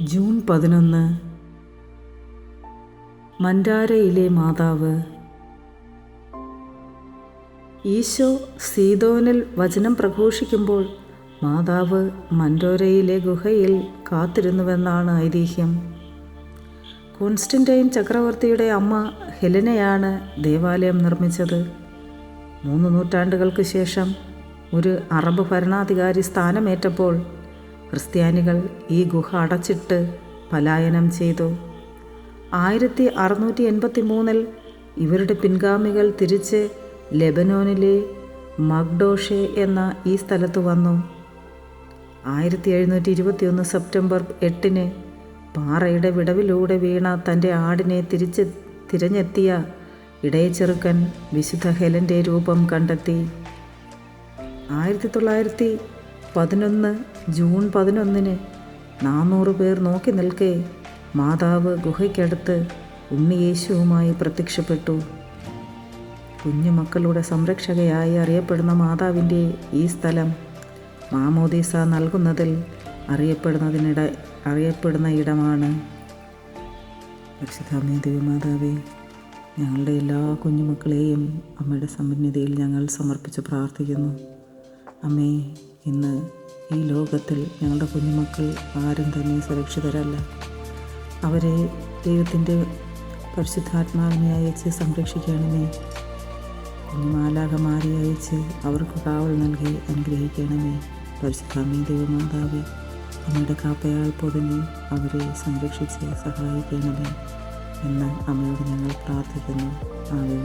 June 11 മൻഡാരയിലെ മാതാവ്. ഈശോ സീദോനിൽ വചനം പ്രഘോഷിക്കുമ്പോൾ മാതാവ് മൻഡോരയിലെ ഗുഹയിൽ കാത്തിരുന്നുവെന്നാണ് ഐതിഹ്യം. കോൺസ്റ്റന്റൈൻ ചക്രവർത്തിയുടെ അമ്മ ഹെലനയാണ് ദേവാലയം നിർമ്മിച്ചത്. 3 നൂറ്റാണ്ടുകൾക്ക് ശേഷം ഒരു അറബ് ഭരണാധികാരി സ്ഥാനമേറ്റപ്പോൾ ക്രിസ്ത്യാനികൾ ഈ ഗുഹ അടച്ചിട്ട് പലായനം ചെയ്തു. 1683 ഇവരുടെ പിൻഗാമികൾ തിരിച്ച് ലെബനോനിലെ മഗ്ഡോഷെ എന്ന ഈ സ്ഥലത്ത് വന്നു. 1721 സെപ്റ്റംബർ 8 പാറയുടെ വിടവിലൂടെ വീണ തൻ്റെ ആടിനെ തിരഞ്ഞെത്തിയ ഇടയച്ചെറുക്കൻ വിശുദ്ധ ഹെലൻ്റെ രൂപം കണ്ടെത്തി. 1911 ജൂൺ 11 400 പേർ നോക്കി നിൽക്കെ മാതാവ് ഗുഹയ്ക്കടുത്ത് ഉണ്ണിയേശുവുമായി പ്രത്യക്ഷപ്പെട്ടു. കുഞ്ഞുമക്കളുടെ സംരക്ഷകയായി അറിയപ്പെടുന്ന മാതാവിൻ്റെ ഈ സ്ഥലം മാമോദീസ നൽകുന്നതിൽ അറിയപ്പെടുന്ന ഇടമാണ്. പരിശുദ്ധാമ്മേ ദൈവമാതാവേ, ഞങ്ങളുടെ എല്ലാ കുഞ്ഞുമക്കളെയും അമ്മയുടെ സന്നിധിയിൽ ഞങ്ങൾ സമർപ്പിച്ച് പ്രാർത്ഥിക്കുന്നു. അമ്മേ, ഇന്ന് ഈ ലോകത്തിൽ ഞങ്ങളുടെ കുഞ്ഞുമക്കൾ ആരും തന്നെ സുരക്ഷിതരല്ല. അവരെ ദൈവത്തിൻ്റെ പരിശുദ്ധാത്മാവിനെ അയച്ച് സംരക്ഷിക്കണമേ. കുഞ്ഞുമാലാഖമാരെ അയച്ച് അവർക്ക് കാവൽ നൽകി അനുഗ്രഹിക്കണമേ. പരിശുദ്ധാമ്മേ ദൈവമാതാവേ, അമ്മയുടെ കാപ്പയാൽ പൊതിഞ്ഞ് അവരെ സംരക്ഷിച്ച് സഹായിക്കണമേ എന്ന് അമ്മയോട് ഞങ്ങൾ പ്രാർത്ഥിക്കുന്നു. ആമേൻ.